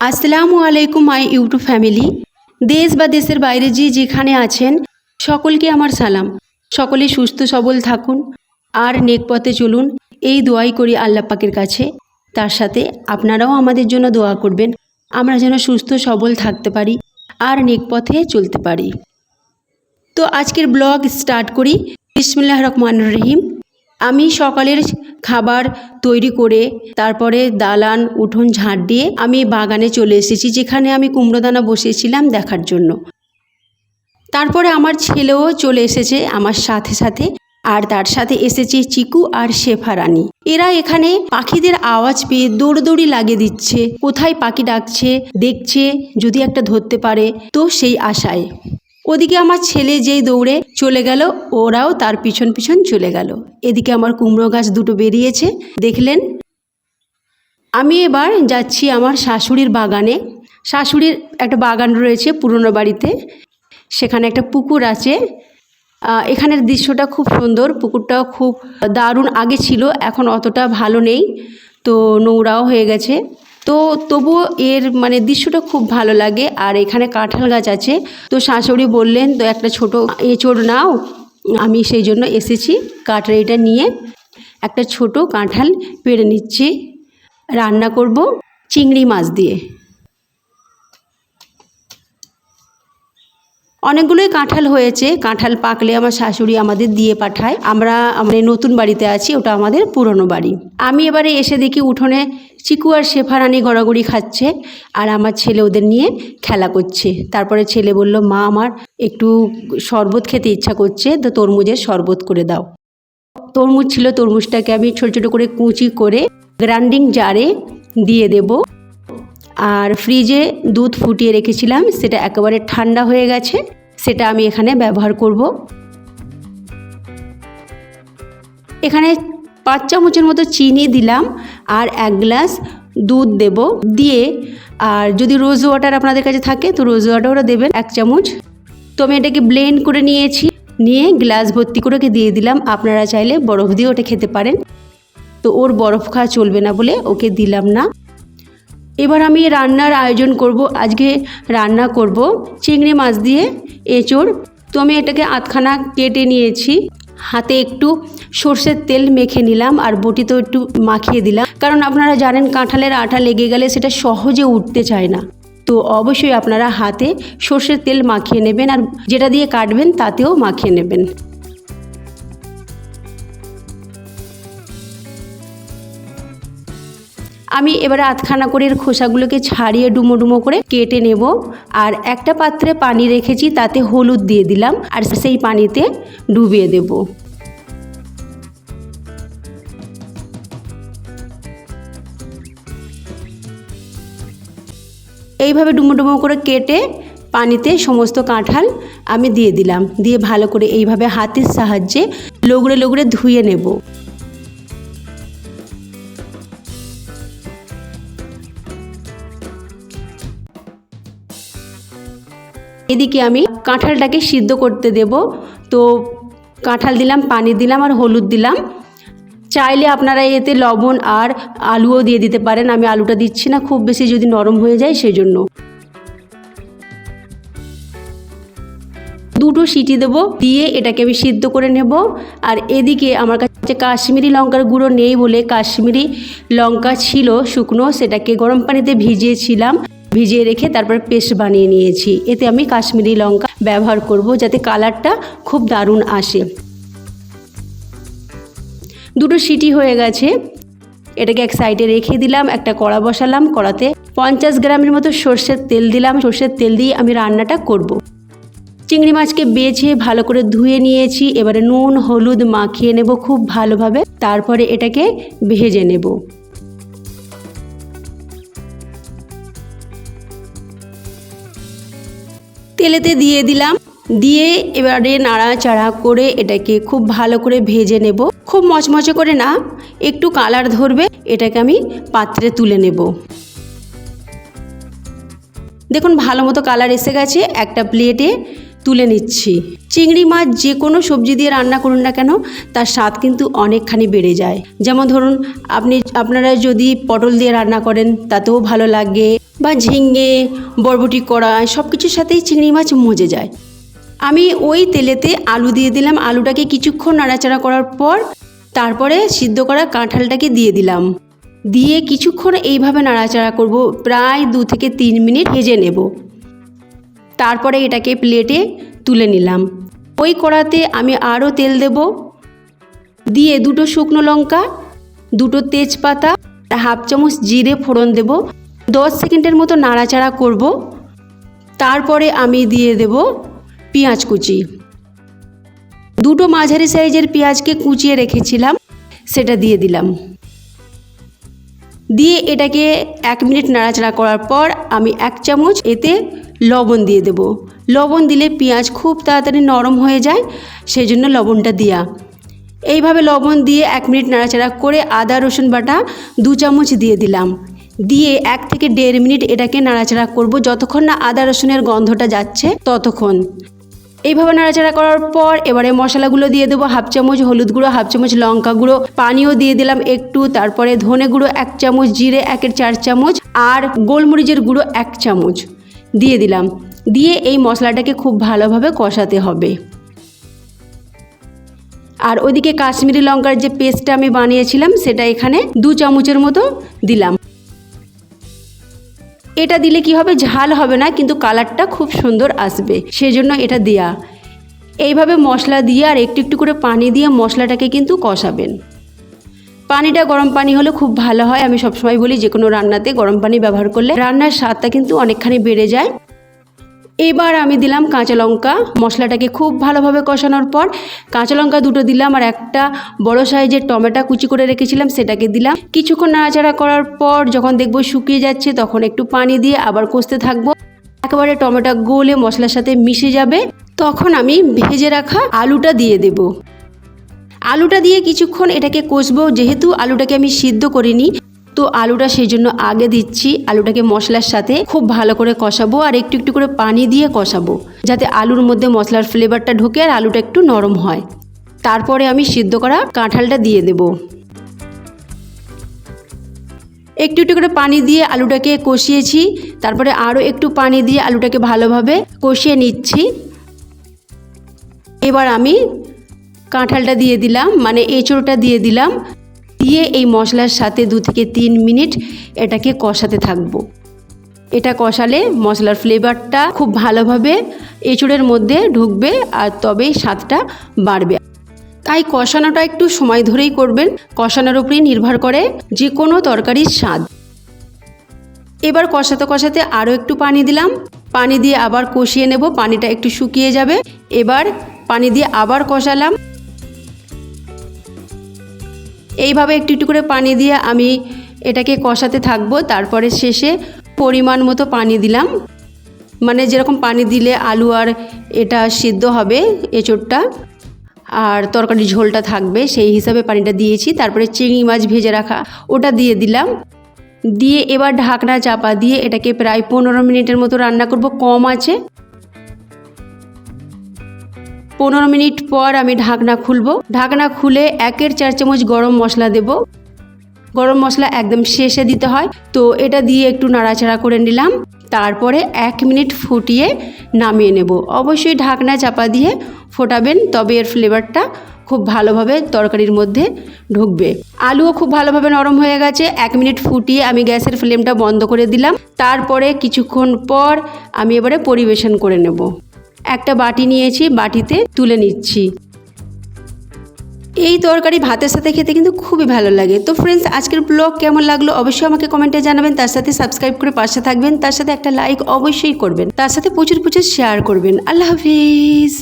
আসসালামু আলাইকুম my YouTube family. দেশ বা দেশের বাইরে যে যেখানে আছেন সকলকে আমার সালাম। সকলে সুস্থ সবল থাকুন আর নেক পথে চলুন, এই দোয়াই করি আল্লাহ পাকের কাছে। তার সাথে আপনারাও আমাদের জন্য দোয়া করবেন, আমরা যেন সুস্থ সবল থাকতে পারি আর নেক পথে চলতে পারি। তো আজকের ব্লগ স্টার্ট করি। বিসমিল্লাহির রহমানির রহিম। আমি সকালের খাবার তৈরি করে তারপরে দালান উঠোন ঝাঁট দিয়ে আমি বাগানে চলে এসেছি, যেখানে আমি কুমড়োদানা বসিয়েছিলাম দেখার জন্য। তারপরে আমার ছেলেও চলে এসেছে আমার সাথে সাথে, আর তার সাথে এসেছে চিকু আর শেফা রানী। এরা এখানে পাখিদের আওয়াজ পেয়ে দৌড়দৌড়ি লাগিয়ে দিচ্ছে, কোথায় পাখি ডাকছে দেখছে, যদি একটা ধরতে পারে তো সেই আশায়। ওদিকে আমার ছেলে যেই দৌড়ে চলে গেল, ওরাও তার পিছন পিছন চলে গেল। এদিকে আমার কুমড়ো গাছ দুটো বেরিয়েছে দেখলেন। আমি এবার যাচ্ছি আমার শাশুড়ির বাগানে। শাশুড়ির একটা বাগান রয়েছে পুরনো বাড়িতে, সেখানে একটা পুকুর আছে। এখানের দৃশ্যটা খুব সুন্দর, পুকুরটাও খুব দারুণ আগে ছিল, এখন অতটা ভালো নেই, তো নোংরাও হয়ে গেছে। তো তবুও এর দৃশ্যটা খুব ভালো লাগে। আর এখানে কাঁঠাল গাছ আছে, তো শাশুড়ি বললেন তো একটা ছোট এঁচড় নাও। আমি সেই জন্য এসেছি, কাটরাইটা নিয়ে একটা ছোট কাঁঠাল পেড়ে নিচ্ছি। রান্না করব চিংড়ি মাছ দিয়ে। অনেকগুলোই কাঁঠাল হয়েছে, কাঁঠাল পাকলে আমার শাশুড়ি আমাদের দিয়ে পাঠায়। আমরা নতুন বাড়িতে আছি, ওটা আমাদের পুরনো বাড়ি। আমি এবারে এসে দেখি উঠোনে চিকু আর শেফা রানী গড়াগড়ি খাচ্ছে, আর আমার ছেলে ওদের নিয়ে খেলা করছে। তারপরে ছেলে বলল, মা আমার একটু শরবত খেতে ইচ্ছা করছে, তো তরমুজের শরবত করে দাও। তরমুজ ছিল, তরমুজটাকে আমি ছোট ছোট করে কুচি করে গ্রাইন্ডিং জারে দিয়ে দেব। আর ফ্রিজে দুধ ফুটিয়ে রেখেছিলাম, সেটা একেবারে ঠান্ডা হয়ে গেছে, সেটা আমি এখানে ব্যবহার করব। এখানে 5 চামচের মতো চিনি দিলাম আর 1 গ্লাস দুধ দেব। দিয়ে আর যদি রোজ ওয়াটার আপনাদের কাছে থাকে তো রোজ ওয়াটারও দেবেন 1 চামচ। তো আমি এটাকে ব্লেন্ড করে নিয়েছি, নিয়ে গ্লাস ভর্তি করে ওকে দিয়ে দিলাম। আপনারা চাইলে বরফ দিয়ে ওটা খেতে পারেন, তো ওর বরফ খাওয়া চলবে না বলে ওকে দিলাম না। এবার আমি রান্নার আয়োজন করব। আজকে রান্না করব চিংড়ি মাছ দিয়ে এঁচড়। তো আমি এটাকে আধখানা কেটে নিয়েছি, হাতে একটু সর্ষের তেল মেখে নিলাম আর বটিতেও একটু মাখিয়ে দিলাম, কারণ আপনারা জানেন কাঁঠালের আঠা লেগে গেলে সেটা সহজে উঠতে চায় না। তো অবশ্যই আপনারা হাতে সর্ষের তেল মাখিয়ে নেবেন, আর যেটা দিয়ে কাটবেন তাতেও মাখিয়ে নেবেন। আমি এবারে আধখানা করে খোসাগুলোকে ছাড়িয়ে ডুমো ডুমো করে কেটে নেব। আর একটা পাত্রে পানি রেখেছি, তাতে হলুদ দিয়ে দিলাম আর সেই পানিতে ডুবিয়ে দেব। এইভাবে ডুমো ডুমো করে কেটে পানিতে সমস্ত কাঁঠাল আমি দিয়ে দিলাম, দিয়ে ভালো করে এইভাবে হাতের সাহায্যে লগড়ে লগড়ে ধুয়ে নেব। এদিকে আমি কাঁঠালটাকে সিদ্ধ করতে দেব। তো কাঁঠাল দিলাম, পানি দিলাম আর হলুদ দিলাম। চাইলে আপনারা এতে লবণ আর আলুও দিয়ে দিতে পারেন, আমি আলুটা দিচ্ছি না, খুব বেশি যদি নরম হয়ে যায় সেই জন্য। 2টো সিটি দেবো, দিয়ে এটাকে আমি সিদ্ধ করে নেব। আর এদিকে আমার কাছে কাশ্মীরি লঙ্কার গুঁড়ো নেই বলে কাশ্মীরি লঙ্কা ছিল শুকনো, সেটাকে গরম পানিতে ভিজিয়েছিলাম, ভিজিয়ে রেখে তারপর পেস্ট বানিয়ে নিয়েছি। এতে আমি কাশ্মীরি লঙ্কা ব্যবহার করব, যাতে কালারটা খুব দারুণ আসে। 2টো সিটি হয়ে গেছে, এটাকে এক সাইডে রেখে দিলাম। একটা কড়া বসালাম, কড়াতে 50 গ্রামের মতো সর্ষের তেল দিলাম। সর্ষের তেল দিয়ে আমি রান্নাটা করব। চিংড়ি মাছকে বেছে ভালো করে ধুয়ে নিয়েছি, এবারে নুন হলুদ মাখিয়ে নেব খুব ভালোভাবে, তারপরে এটাকে ভেজে নেব। তেলেতে দিয়ে দিলাম, দিয়ে এবারে নাড়াচাড়া করে এটাকে খুব ভালো করে ভেজে নেব। খুব মচমচে করে না, একটু কালার ধরবে, এটাকে আমি পাত্রে তুলে নেব। দেখুন ভালো মতো কালার এসে গেছে। একটা প্লেটে তুলে নিচ্ছি। চিংড়ি মাছ যে কোনো সবজি দিয়ে রান্না করুন না কেন তার স্বাদ কিন্তু অনেকখানি বেড়ে যায়। যেমন ধরুন আপনারা যদি পটল দিয়ে রান্না করেন তাতেও ভালো লাগে, বা ঝিঙে, বরবটি, কড়াই সব কিছুর সাথেই চিংড়ি মাছ মজে যায়। আমি ওই তেলেতে আলু দিয়ে দিলাম। আলুটাকে কিছুক্ষণ নাড়াচাড়া করার পর তারপরে সিদ্ধ করা কাঁঠালটাকে দিয়ে দিলাম। দিয়ে কিছুক্ষণ এইভাবে নাড়াচাড়া করব, প্রায় 2 থেকে 3 মিনিট ভেজে নেব। তারপরে এটাকে প্লেটে তুলে নিলাম। ওই কড়াতে আমি আরও তেল দেব, দিয়ে 2টো শুকনো লঙ্কা, 2টো তেজপাতা, 1/2 চামচ জিরে ফোড়ন দেব। 10 সেকেন্ডের মতো নাড়াচাড়া করব। তারপরে আমি দিয়ে দেব পেঁয়াজ কুচি। 2টো মাঝারি সাইজের পেঁয়াজকে কুচিয়ে রেখেছিলাম, সেটা দিয়ে দিলাম। দিয়ে এটাকে 1 মিনিট নাড়াচাড়া করার পর আমি 1 চামচ এতে লবণ দিয়ে দেব। লবণ দিলে পেঁয়াজ খুব তাড়াতাড়ি নরম হয়ে যায়, সেই জন্য লবণটা দেওয়া। এইভাবে লবণ দিয়ে 1 মিনিট নাড়াচাড়া করে আদা রসুন বাটা 2 চামচ দিয়ে দিলাম। দিয়ে 1 থেকে 1.5 মিনিট এটাকে নাড়াচাড়া করব, যতক্ষণ না আদা রসুনের গন্ধটা যাচ্ছে ততক্ষণ। এইভাবে নাড়াচাড়া করার পর এবারে মশলাগুলো দিয়ে দেবো। 1/2 চামচ হলুদ গুঁড়ো, 1/2 চামচ লঙ্কা গুঁড়ো, পানিও দিয়ে দিলাম একটু। তারপরে ধনে গুঁড়ো 1 চামচ, জিরে 1/4 চামচ আর গোলমরিচের গুঁড়ো 1 চামচ দিয়ে দিলাম। দিয়ে এই মশলাটাকে খুব ভালোভাবে কষাতে হবে। আর ওইদিকে কাশ্মীরি লঙ্কার যে পেস্টটা আমি বানিয়েছিলাম সেটা এখানে 2 চামচের মতো দিলাম। এটা দিলে কি হবে, ঝাল হবে না কিন্তু কালারটা খুব সুন্দর আসবে, সেজন্য এটা দেয়া। এইভাবে মশলা দিয়ে আর একটু একটু করে পানি দিয়ে মশলাটাকে কিন্তু কষাবেন। পানিটা গরম পানি হলে খুব ভালো হয়। আমি সবসময় বলি যে কোনো রান্নাতে গরম পানি ব্যবহার করলে রান্নার স্বাদটা কিন্তু অনেকখানি বেড়ে যায়। এবার আমি দিলাম কাঁচা লঙ্কা। মশলাটাকে খুব ভালোভাবে কষানোর পর কাঁচা লঙ্কা 2টো দিলাম, আর একটা বড় সাইজের টমেটো কুচি করে রেখেছিলাম সেটাকে দিলাম। কিছুক্ষণ নাড়াচাড়া করার পর যখন দেখবো শুকিয়ে যাচ্ছে তখন একটু পানি দিয়ে আবার কষতে থাকবো। একেবারে টমেটো গলে মশলার সাথে মিশে যাবে, তখন আমি ভেজে রাখা আলুটা দিয়ে দেব। আলুটা দিয়ে কিছুক্ষণ এটাকে কষবো। যেহেতু আলুটাকে আমি সিদ্ধ করিনি তো আলুটা সেই জন্য আগে দিচ্ছি। আলুটাকে মশলার সাথে খুব ভালো করে কষাবো আর একটু একটু করে পানি দিয়ে কষাবো, যাতে আলুর মধ্যে মশলার ফ্লেভারটা ঢোকে আর আলুটা একটু নরম হয়। তারপরে আমি সিদ্ধ করা কাঁঠালটা দিয়ে দেব। একটু একটু করে পানি দিয়ে আলুটাকে কষিয়েছি। তারপরে আরও একটু পানি দিয়ে আলুটাকে ভালোভাবে কষিয়ে নিচ্ছি। এবার আমি কাঁঠালটা দিয়ে দিলাম, মানে এঁচোড়টা দিয়ে দিলাম। দিয়ে এই মশলার সাথে 2 থেকে 3 মিনিট এটাকে কষাতে থাকবো। এটা কষালে মশলার ফ্লেভারটা খুব ভালোভাবে এঁচোড়ের মধ্যে ঢুকবে আর তবেই স্বাদটা বাড়বে। তাই কষানোটা একটু সময় ধরেই করবেন, কষানোর উপরেই নির্ভর করে যে কোনো তরকারির স্বাদ। এবার কষাতে কষাতে আরও একটু পানি দিলাম। পানি দিয়ে আবার কষিয়ে নেব, পানিটা একটু শুকিয়ে যাবে। এবার পানি দিয়ে আবার কষালাম। এইভাবে একটু একটু করে পানি দিয়ে আমি এটাকে কষাতে থাকবো। তারপরে শেষে পরিমাণ মতো পানি দিলাম, মানে যেরকম পানি দিলে আলু আর এটা সিদ্ধ হবে এঁচোড়টা আর তরকারির ঝোলটা থাকবে সেই হিসাবে পানিটা দিয়েছি। তারপরে চিংড়ি মাছ ভেজে রাখা ওটা দিয়ে দিলাম। দিয়ে এবার ঢাকনা চাপা দিয়ে এটাকে প্রায় 15 মিনিটের মতো রান্না করব কম আছে। 15 মিনিট পর আমি ঢাকনা খুলব। ঢাকনা খুলে 1/4 চামচ গরম মশলা দেব। গরম মশলা একদম শেষে দিতে হয়, তো এটা দিয়ে একটু নাড়াচাড়া করে নিলাম। তারপরে 1 মিনিট ফুটিয়ে নামিয়ে নেব। অবশ্যই ঢাকনা চাপা দিয়ে ফোটাবেন, তবে এর ফ্লেভারটা খুব ভালোভাবে তরকারির মধ্যে ঢুকবে। আলুও খুব ভালোভাবে নরম হয়ে গেছে। 1 মিনিট ফুটিয়ে আমি গ্যাসের ফ্লেমটা বন্ধ করে দিলাম। তারপরে কিছুক্ষণ পর আমি এবারে পরিবেশন করে নেব। একটা বাটি নিয়েছি, বাটিতে তুলে নিচ্ছি। এই তরকারি ভাতের সাথে খেতে কিন্তু খুবই ভালো লাগে। তো ফ্রেন্ডস, আজকের ব্লগ কেমন লাগলো অবশ্যই আমাকে কমেন্টে জানাবেন। তার সাথে সাবস্ক্রাইব করে পাশে থাকবেন, তার সাথে একটা লাইক অবশ্যই করবেন, তার সাথে প্রচুর প্রচুর শেয়ার করবেন। আল্লাহ হাফিজ।